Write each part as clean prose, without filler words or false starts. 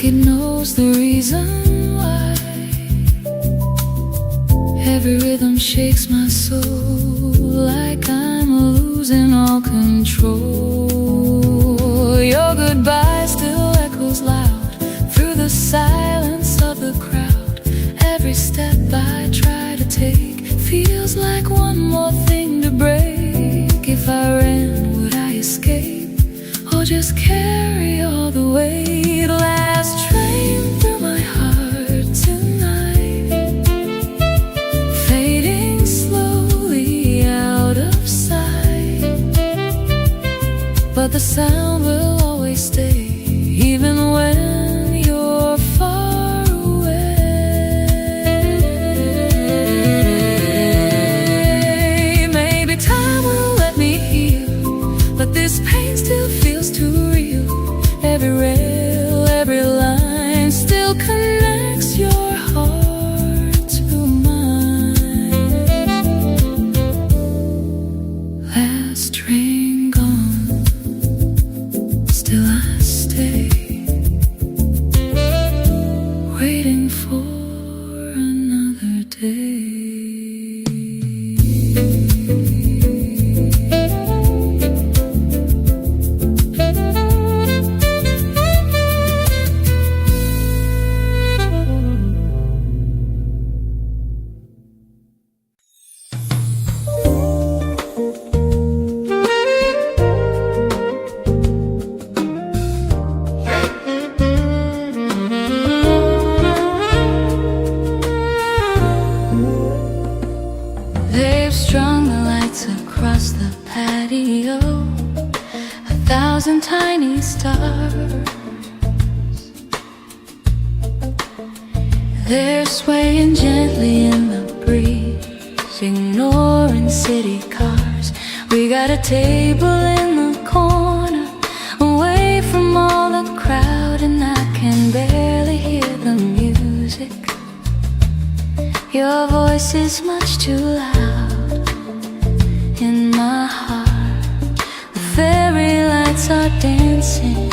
like it knows the reason why. Every rhythm shakes my soul, like I'm losing all control. Your goodbye still echoes loud through the silence of the crowd. Every step I try to take feels like one more thing to break. If I ran, would I escape, or just carry all the weight? Last train through my heart tonight, fading slowly out of sight. But the sound will always stay, even when you're far away. Maybe time will let me heal, but this pain still feels too real. Every rail, every line still connects your heart to mine. Last train gone, still I stay, waiting for another day. They've strung the lights across the patio, 1,000 tiny stars. They're swaying gently in the breeze, ignoring city cars. We got a table in the corner, away from all the crowd, and I can barely hear the music. Your voice is much too loud in my heart. The fairy lights are dancing,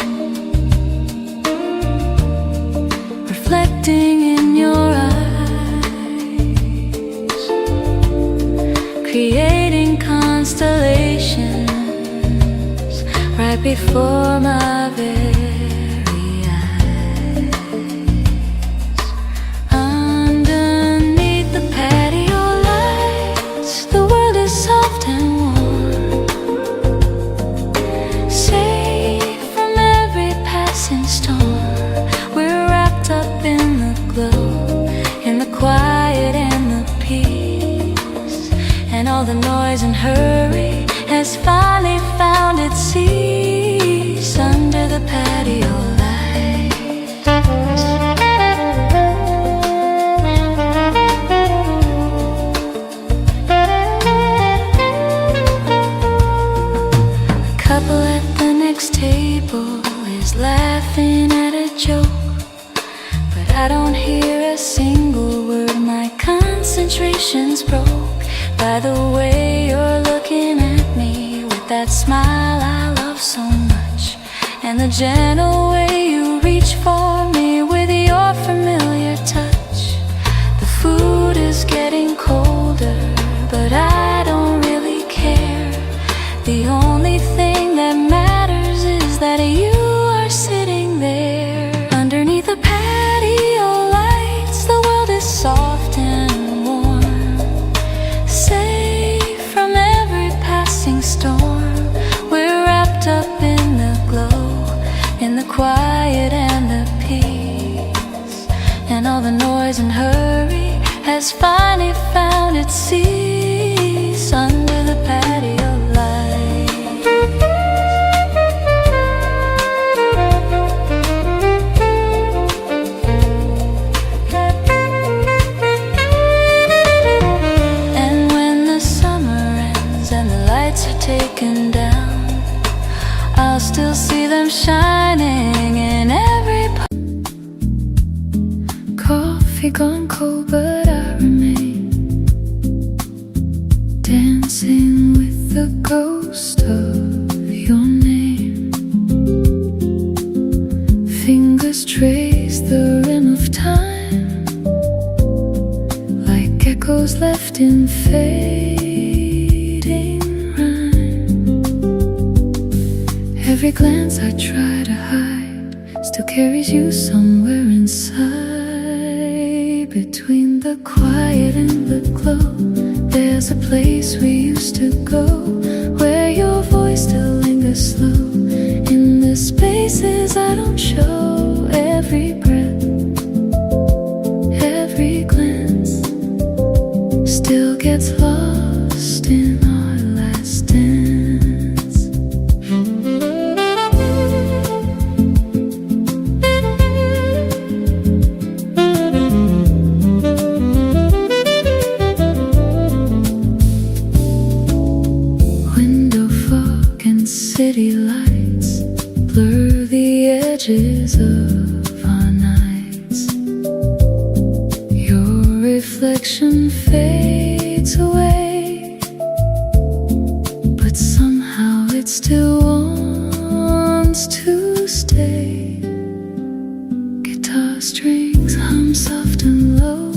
reflecting in your eyes, creating constellations right before my very eyes. Underneath the patio lights, the world is soft and warm, safe from every passing storm. We're wrapped up in the glow, in the quiet and the peace, and all the noise and hurry has finally found its cease under the patio lights. The couple at the next table is laughing at a joke, but I don't hear a single word. My concentration's broke by the way you're looking at me with that smile I love so much, and the gentle way you reach for me with your familiar touch. The food is getting colder, but I don't really care. The only thing that matters is that you are sitting there. Underneath the patio lights, the world is soft and warm, safe from every passing storm. We're wrapped up in the glow, in the quiet and the peace, and all the noise and hurry has finally found its cease under the patio light. And when the summer ends and the lights are taken down, I'll still see them shining in every coffee gone cold, but I remain dancing with the ghost of your name. Fingers Whispers trace the rim of time, like echoes left in fading rhyme. Every glance I try to hide still carries you somewhere inside. Between the quiet and the glow, there's a place we used to go, where your voice still lingers slow. In the spaces I don't show, every breath, every glance still gets lost in our last dance. Window fog and city lights blur the edges of our nights. Your reflection fades away, but somehow it still wants to stay. Guitar strings hum soft and low,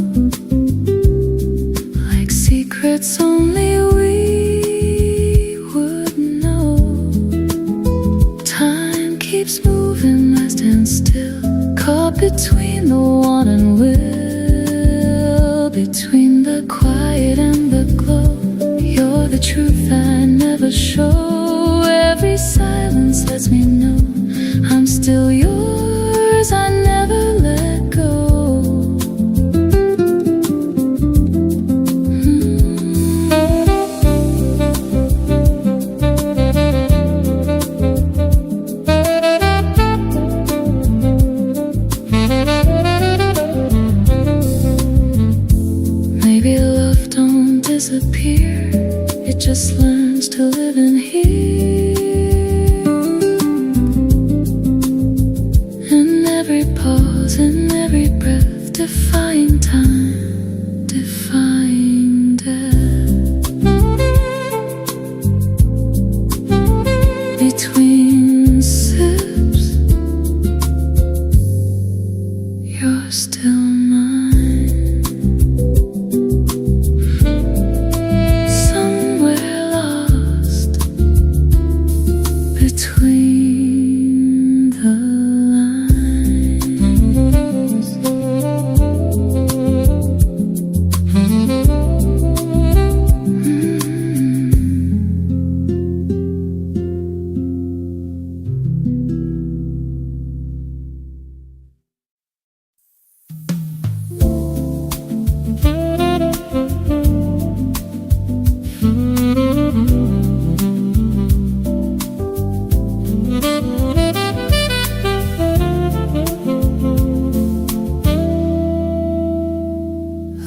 like secrets only we would know. Time keeps moving, I stand still, caught between the want and will, between the quiet and the glow. You're the truth I never show. Every silence lets me know I'm still yours, I never let go. Maybe love don't disappear, it just learns to live in here. In every pause, in every breath, defying time, defying death. Between sips, you're still mine. Somewhere lost between the lines.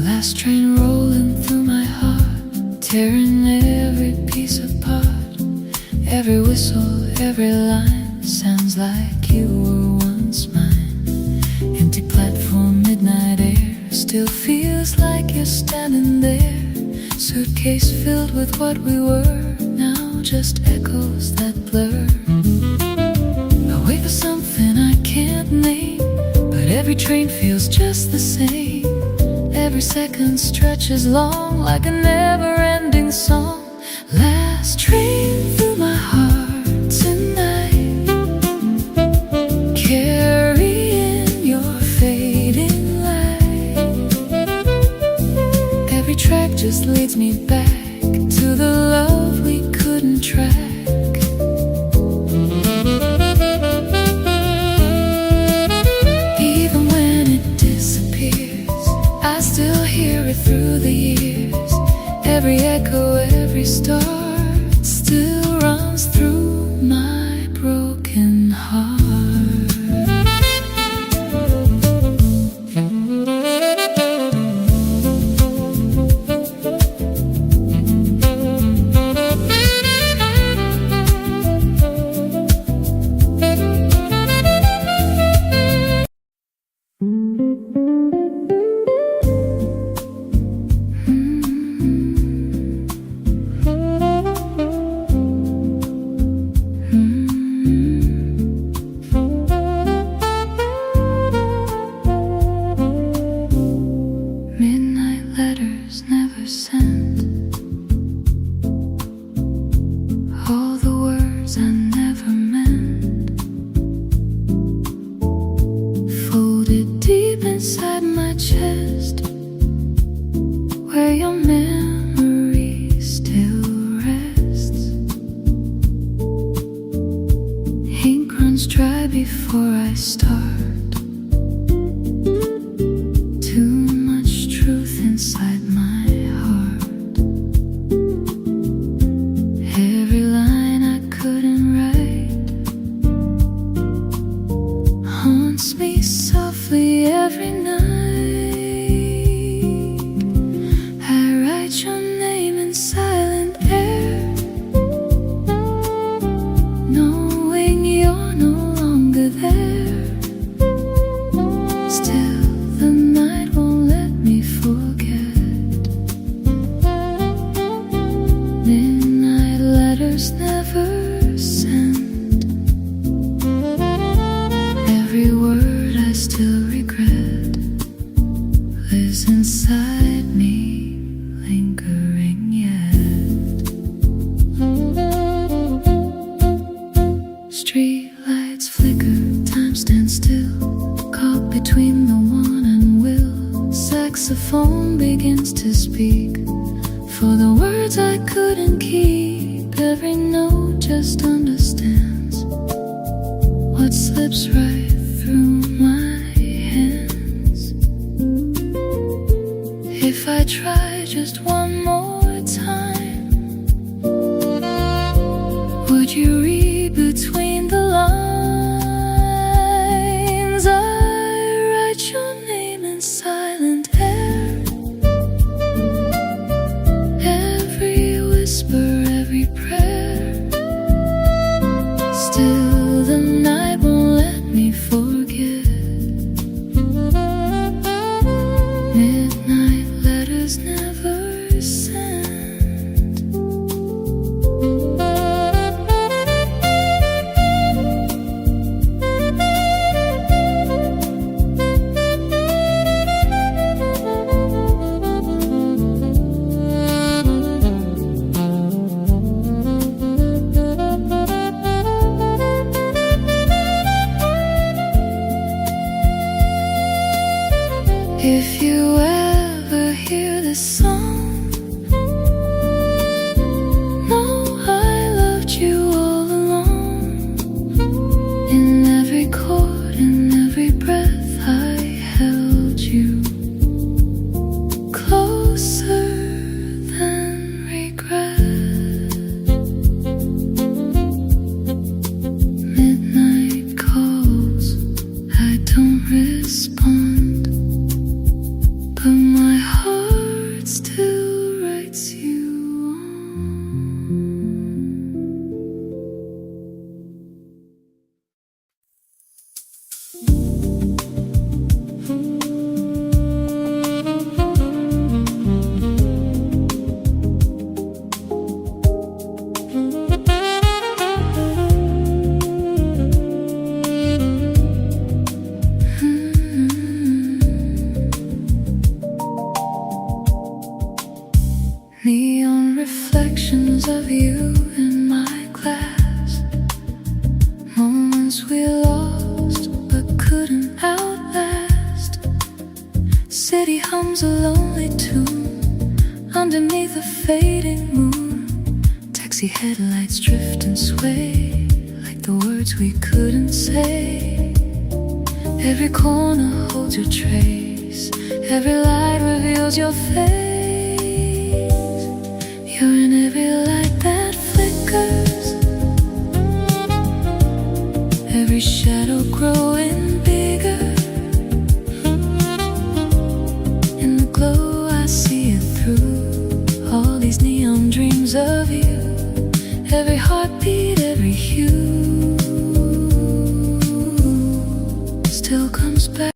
Last train rolling through my heart, tearing every piece apart. Every whistle, every line sounds like you were once mine. Empty platform, midnight air, still feels like you're standing there. Suitcase filled with what we were, now just echoes that blur. I wait for something I can't name, but every train feels just the same. Every second stretches long like a never-ending song. Last train through my heart tonight, carrying your fading light. Every track just leads me back to the love we couldn't track. Even when it disappears, I still hear it through the years. Every echo, every star still runs through my broken heart. softly every night. I write your name in silent air, knowing you're no longer there. Still, the night won't let me forget. Midnight letters never sent. Every word I still regret lives inside me, lingering yet. Street lights flicker, time stands still, caught between the one and will. Saxophone begins to speak for the words I couldn't keep. Every note just understands what slips right through my hands. If I try just one more time, would you read between the lines? I write your name in silent air, every whisper, every prayer. Still, the night won't let me forget. Midnight letters never sent. If you ever hear this song, know I loved you all along. In every chord, in every breath, I held you closer than regret. Midnight calls, I don't respond, but my heart still writes you on. Neon reflections of you in my glass, moments we lost but couldn't outlast. City hums a lonely tune underneath a fading moon. Taxi headlights drift and sway like the words we couldn't say. Every corner holds your trace, every light reveals your face. You're in every light that flickers, every shadow growing bigger. In the glow I see it through, all these neon dreams of you. Every heartbeat, every hue still comes back.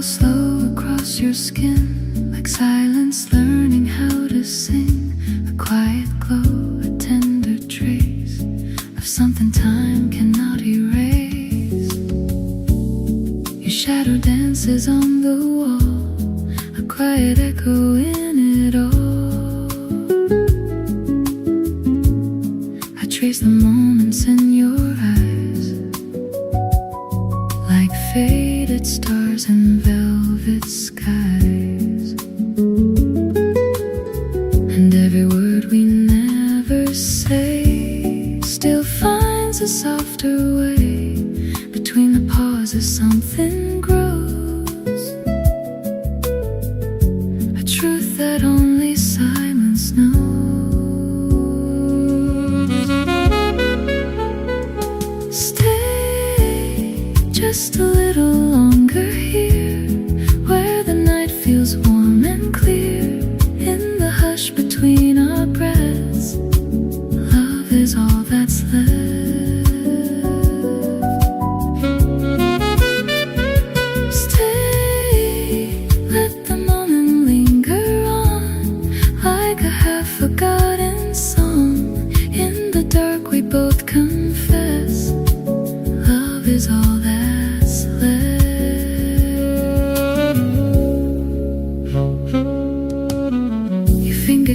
Slow across your skin, like silence learning how to sing. A quiet glow, a tender trace of something time cannot erase. Your shadow dances on the wall, a quiet echo in it all. I trace the moments in your eyes, like faded stars and velvet skies. And every word we never say still finds a softer way. Between the pauses something grows.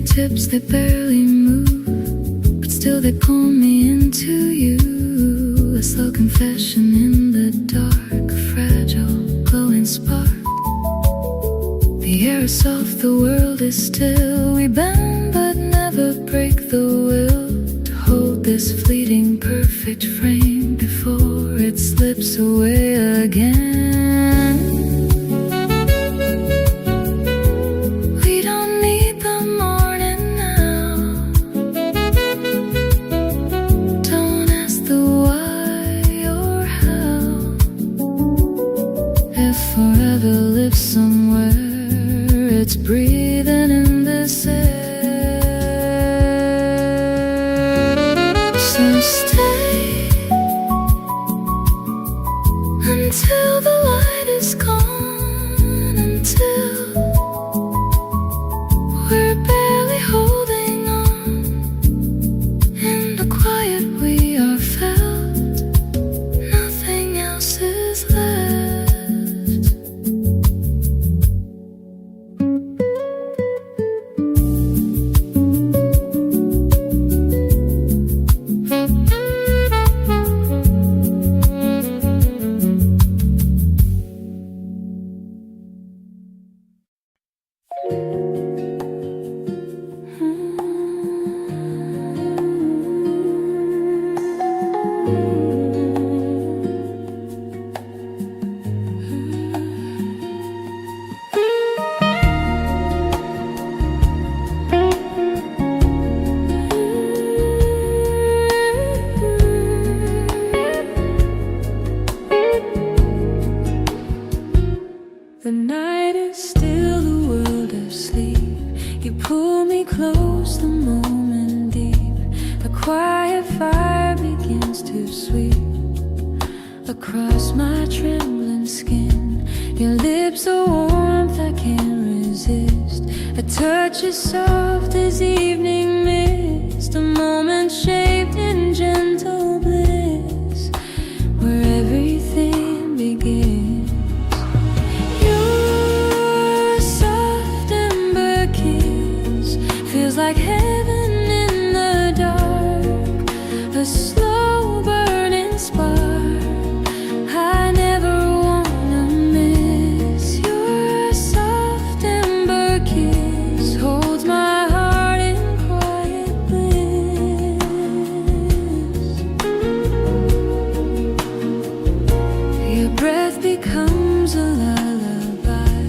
fingertips, they barely move, but still they pull me into you. A slow confession in the dark, a fragile glowing spark. The air is soft, the world is still. We bend but never break the will to hold this fleeting perfect frame before it slips away again. We don't need the morning now. Don't ask the why or how. If forever lives somewhere, it's breathing in this air. So stay until the light is gone, until we're barely holding on. In the quiet we are felt, nothing else is left. The night is still, the world asleep. You pull me close, the moment deep. A quiet fire begins to sweep across my trembling skin. Your lips are warmth I can't resist. A touch as soft as evening mist. A moment shaped in gentle bliss, where everything begins. Like heaven in the dark, a slow burning spark. I never wanna miss your soft ember kiss. Holds my heart in quiet bliss. Your breath becomes a lullaby,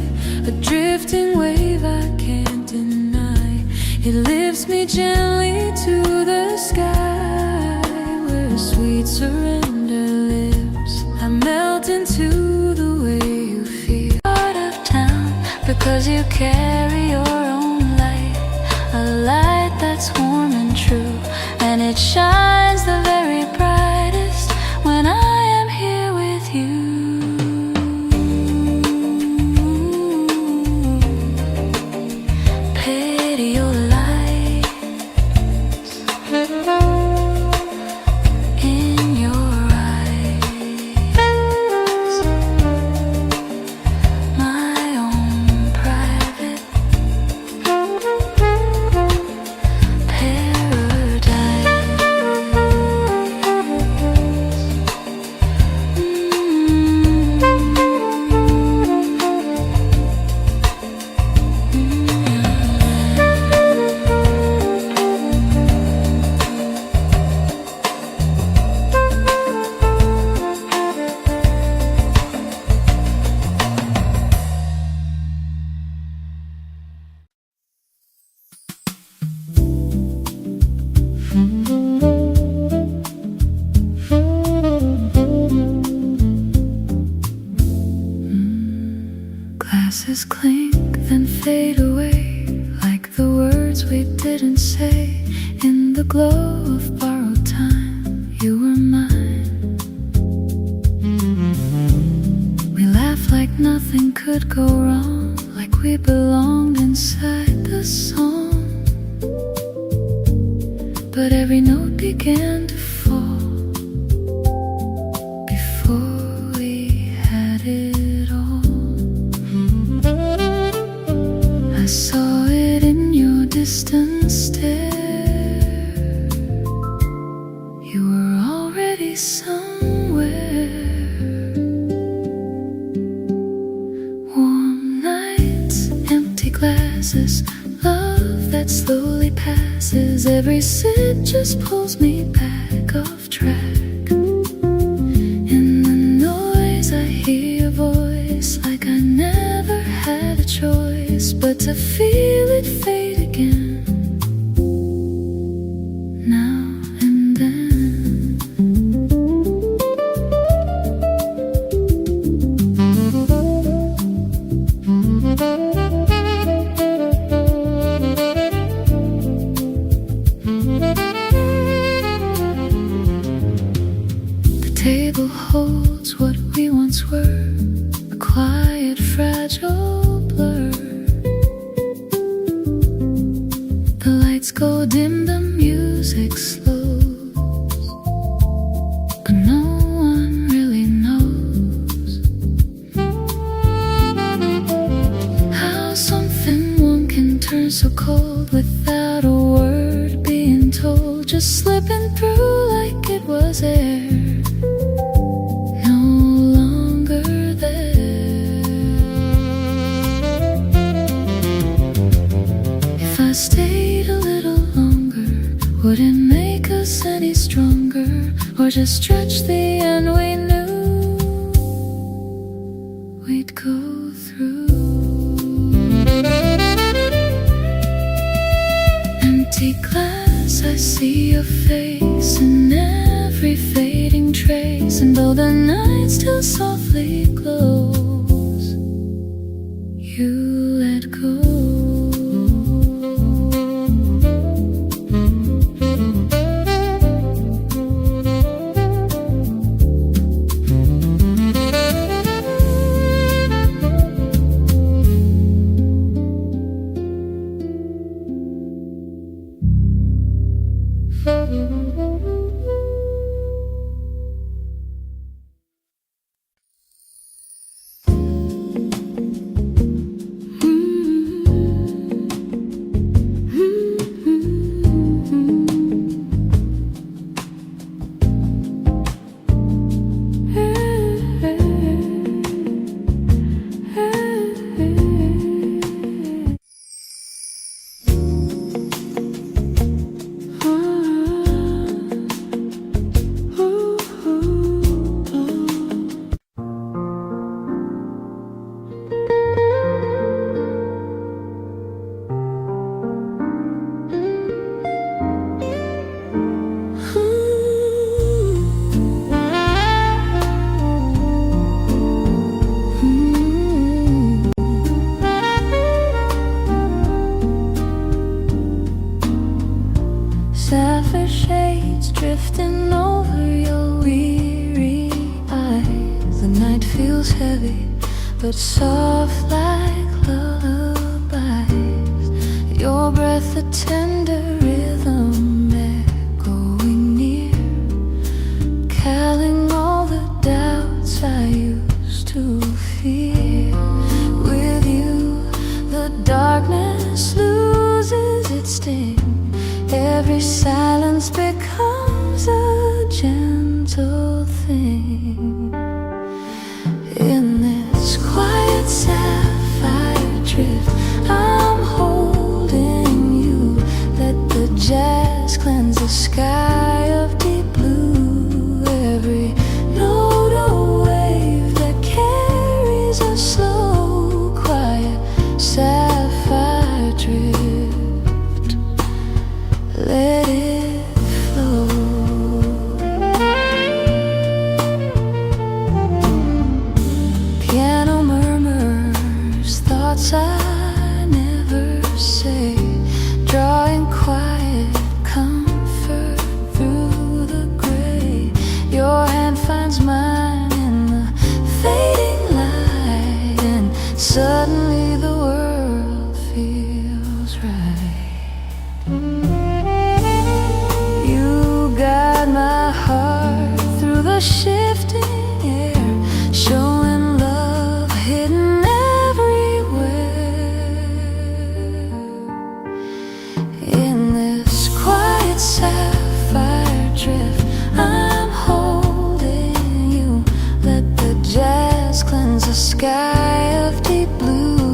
a drifting wave I can't deny. It lifts me gently to the sky, where sweet surrender lives. I melt into the way you feel. Out of town, because you carry your own light, a light that's warm and true, and it shines the very brightest when I am here with you. Glasses clink, then fade away, like the words we didn't say. In the glow of borrowed time, you were mine. We laughed like nothing could go wrong, like we belonged inside the song. But every note began to fall before we had it all. I saw it in your distance, has this love that slowly passes. Every sip just pulls me back off track. In the noise I hear your voice, like I never had a choice but to feel it fade again, now and then. The table holds what we once were, a quiet, fragile blur. The lights go dim, the music slows, but no one really knows how something one can turn so cold without a word being told, just slipping through like it was air. I stayed a little longer, would it make us any stronger, or just stretch the end we knew we'd go through? Empty glass, I see your face in every fading trace, and though the night still softly glows, you let go. Sapphire shades drifting over your weary eyes. The night feels heavy, but soft like lullabies. Your breath a tender rhythm echoing near, calling all the doubts I used to fear. With you, the darkness loses its sting. Every silence becomes a gentle thing. In this quiet sapphire drift, I'm holding you. Let the jazz cleanse the sky of deep blue. Every note a wave that carries a slow, quiet sapphire drift. Let it flow. Piano murmurs thoughts I never say, drawing quiet comfort through the gray. Your hand finds mine in the fading light, and suddenly the world feels right. Guide my heart through the shifting air, showing love hidden everywhere. In this quiet sapphire drift, I'm holding you. Let the jazz cleanse the sky of deep blue.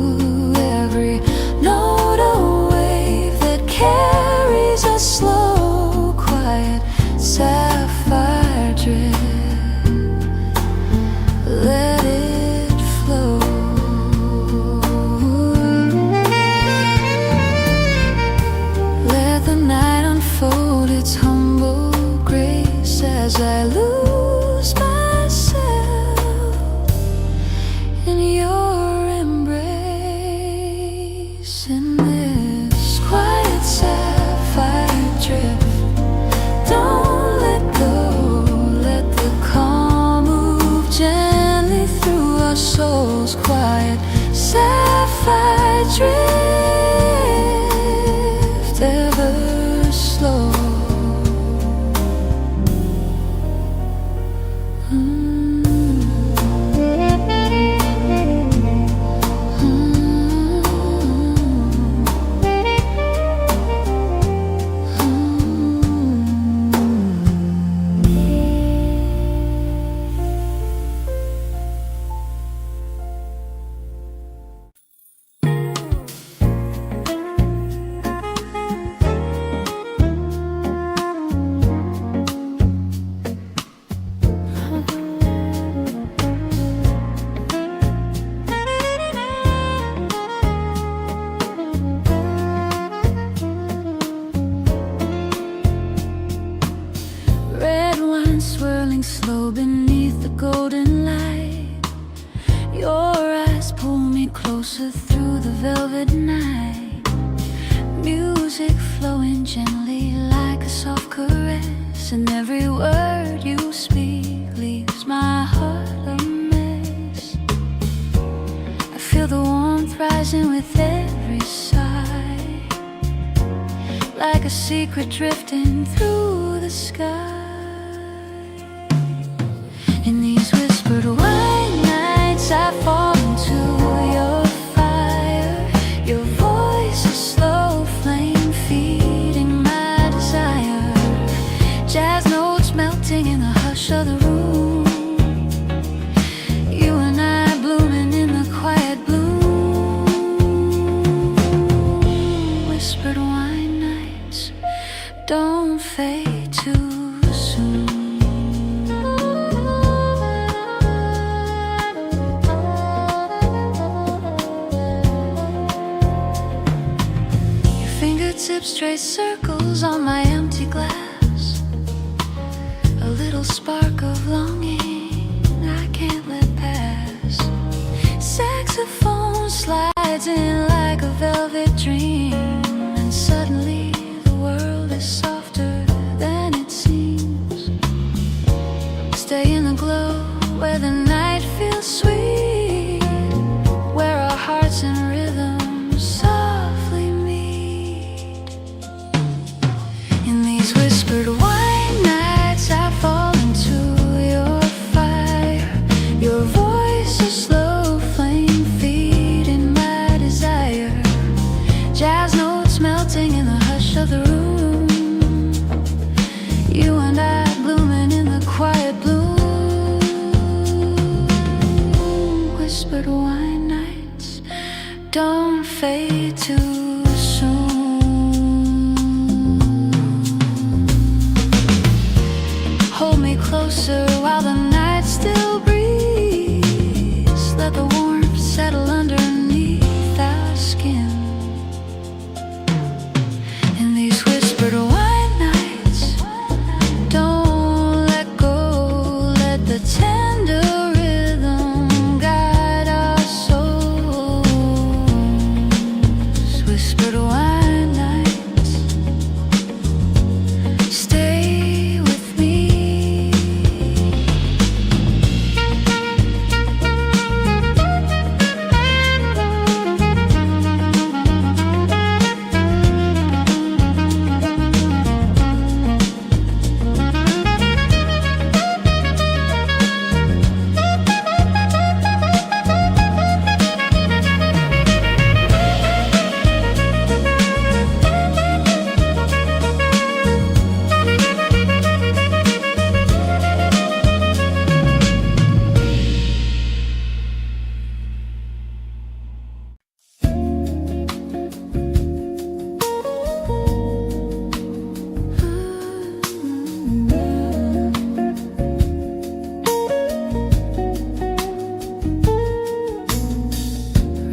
voice, and every word you speak leaves my heart a mess. I feel the warmth rising with every sigh, like a secret drifting through the sky. In these whispered white nights I fall into your fire. Your voice a slow flame feeding my desire. Jazz notes melting in the hush of the room. You and I blooming in the quiet bloom. Whispered wine nights don't fade too soon. Your fingertips trace circles on my empty glass, a little spark of longing I can't let pass. Saxophone slides in like a velvet dream, and suddenly the world is softer than it seems. Stay in the glow where the night feels sweet, where our hearts and rhythms softly meet. In these whispered white nights I fall into your fire. Your voice a slow flame feeding my desire. Jazz notes melting in the hush of the room. You and I blooming in the quiet bloom. Whispered wine nights don't fade too soon. Hold me closer while the night still breathes. Let the warmth settle underneath our skin. In these whispered white nights, don't let go. Let the tender rhythm guide our souls. Whispered white nights, stay with me.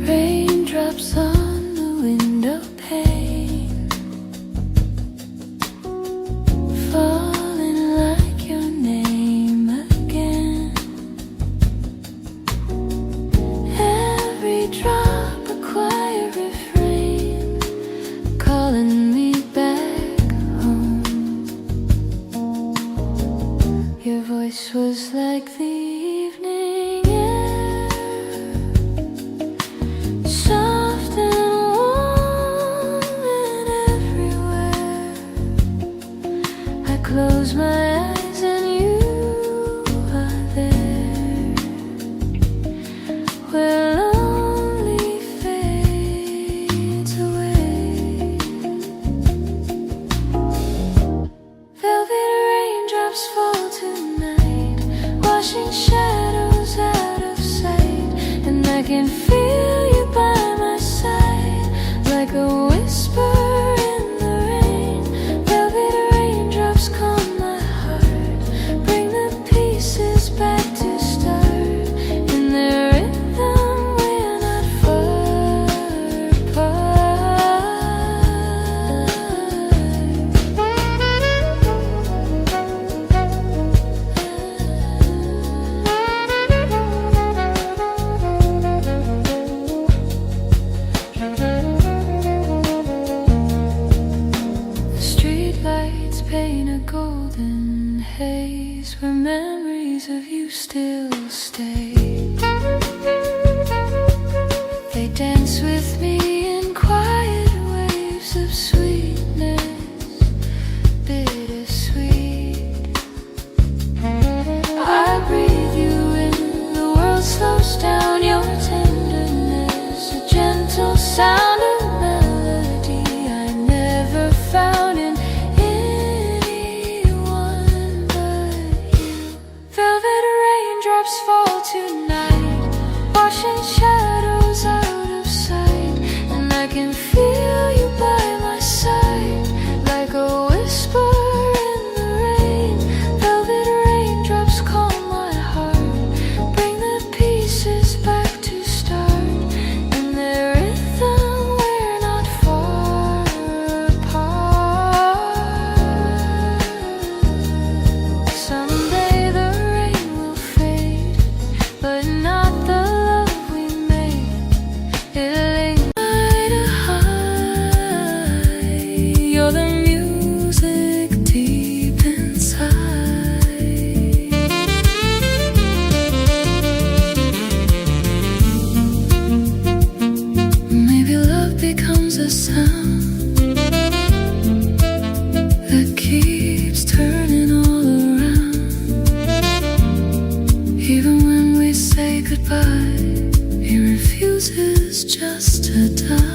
Raindrops on the window pane, falling like your name again. Every drop a quiet refrain, calling me back home. Your voice was like the evening air, soft and warm and everywhere. I close my eyes and you are there, where lonely fades away. Velvet raindrops fall tonight, washing shadows out of sight, and I can feel you by my side, like a whisper in the rain. Velvet raindrops calm my heart, bring the pieces back to start. In their rhythm we're not far apart. dance with me in quiet waves of sweetness, bittersweet. I breathe you in, the world slows down, your tenderness, a gentle sound of melody I never found in anyone but you. Velvet raindrops fall tonight, washing shadows out of sight, and I can feel you by my side, like a whisper in the rain. Velvet raindrops calm my heart, bring the pieces back to start, and their rhythm, we're not far apart. Someday the rain will fade, but not the love we made. It'll ignite a high. You're the music deep inside. Maybe love becomes a sound that keeps turning all around. Even when we say goodbye, he refuses just to die.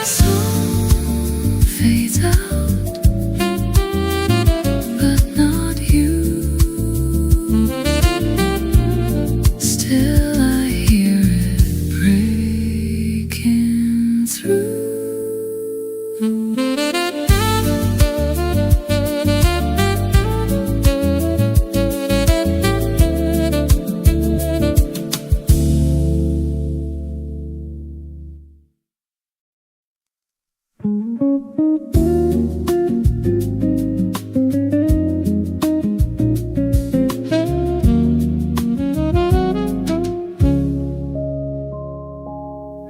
Song fades out, but not you. Still I hear it breaking through.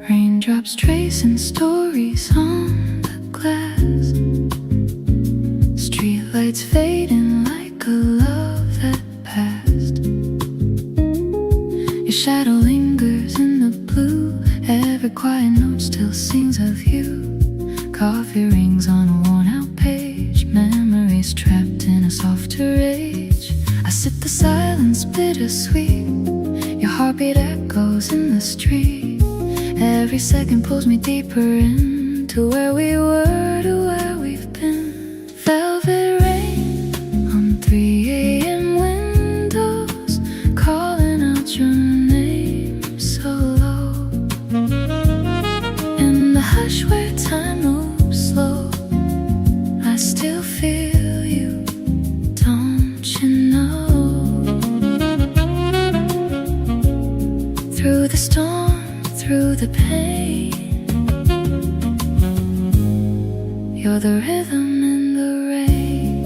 Raindrops tracing stories on the glass, streetlights fading like a love that passed. Your shadow lingers in the blue, every quiet note still sings of you. Coffee rings on a worn out page, memories trapped in a softer age. I sip the silence bittersweet, your heartbeat echoes in the street. Every second pulls me deeper into where we were to where we've been. Velvet rain on 3 a.m. windows, calling out your name so low. In the hush where time moves slow, I still feel you, don't you know? Through the storm, through the pain, you're the rhythm in the rain.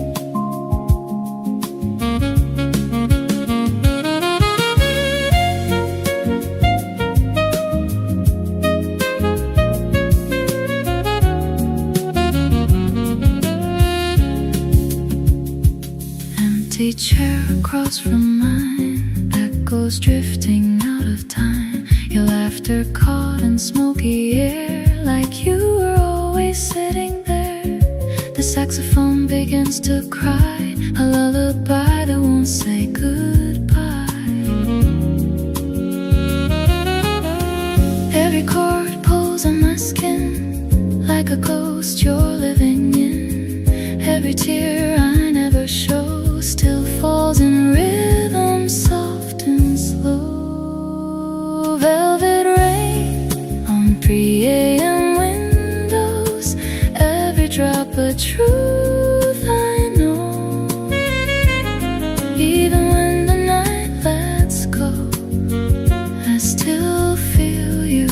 Empty chair across from mine, that goes drifting out of time. Your laughter caught in smoky air, like you were always sitting there. The saxophone begins to cry, a lullaby that won't say goodbye. Every chord pulls on my skin, like a ghost you're living in. Every tear I never show still falls in rhythm, soft and slow. Velvet rain on 3 a.m. windows, every drop a truth I know. Even when the night lets go, I still feel you,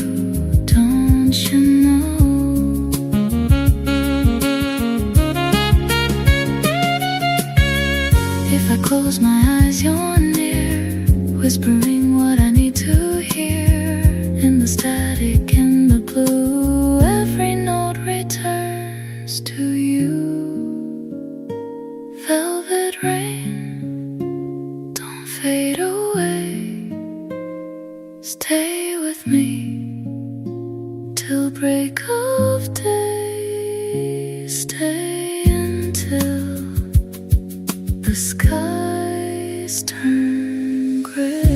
don't you know? If I close my eyes, you're near, whispering what I need to hear. In the static, in the blue, every note returns to you. Velvet rain, don't fade away. Stay with me till break of day. Stay until the skies turn gray.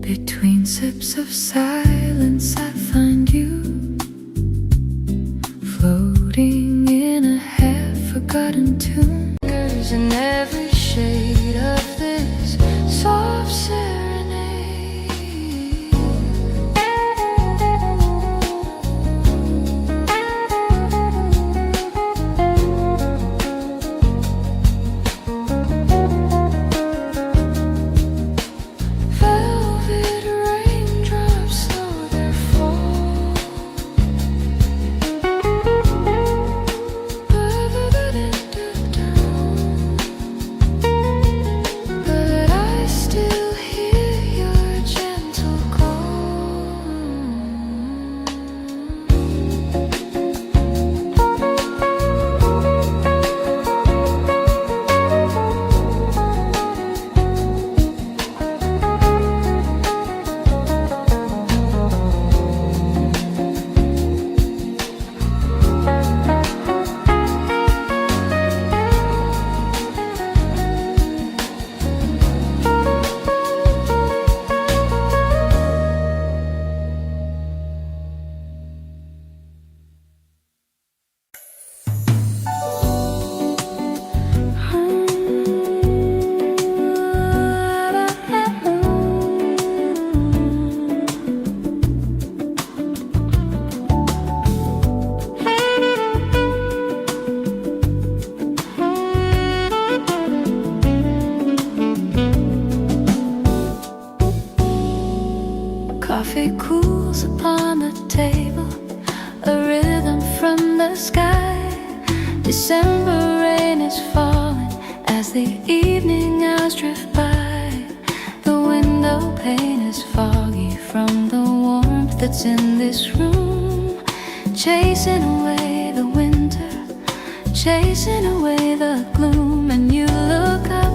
Between sips of silence I find you, floating in a half-forgotten tune. In every shade of this soft serenade, velvet raindrops slow their fall. But I still hear your gentle call. Coffee cools upon the table, a rhythm from the sky. December rain is falling as the evening hours drift by. The window pane is foggy from the warmth that's in this room, chasing away the winter, chasing away the gloom. And you look up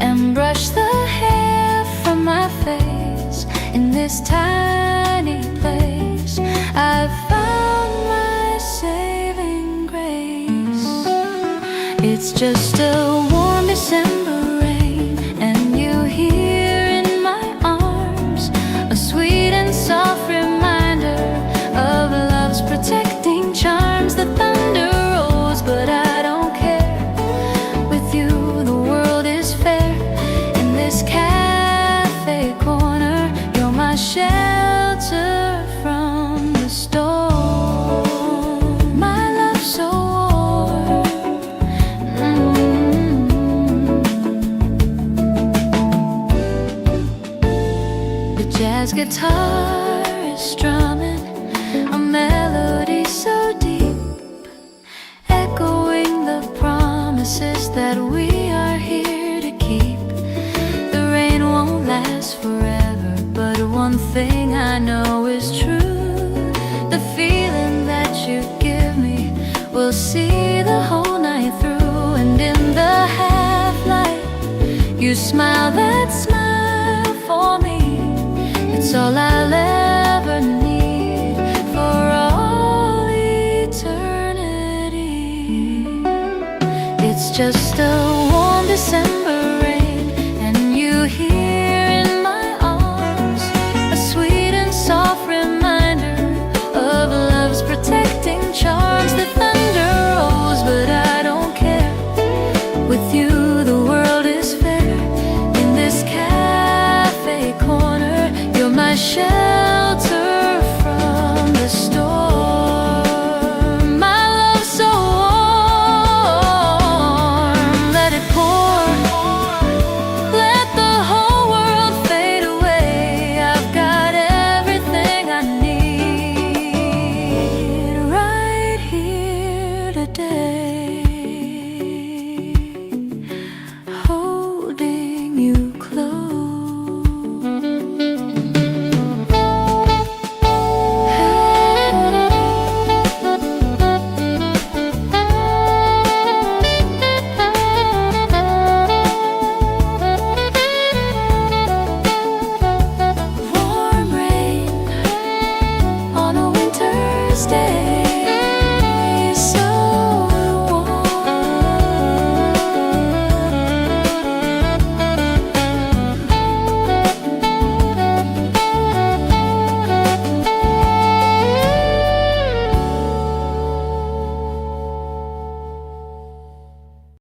and brush the hair from my face. In this tiny place I've found my saving grace. It's just a warm December rain, and you here in my arms, a sweet and soft reminder of love's protecting charms. The thunder rolls, but I don't care. With you the world is fair. In this cafe corner, you're my shelter from the storm. My love so warm. The jazz guitar is strumming a melody so deep, echoing the promises that we are here to keep. The rain won't last forever, but one thing I know is true. The feeling that you give me will see the whole night through. And in the half-light, you smile that smile for me. It's all I'll ever need for all eternity. It's just a warm December rain, and you here in my arms, a sweet and soft reminder of love's protecting charms. The thunder rolls, but I don't care. With you the world is fair. In this cafe corner, you're my shelter from the storm. My love so warm. every day.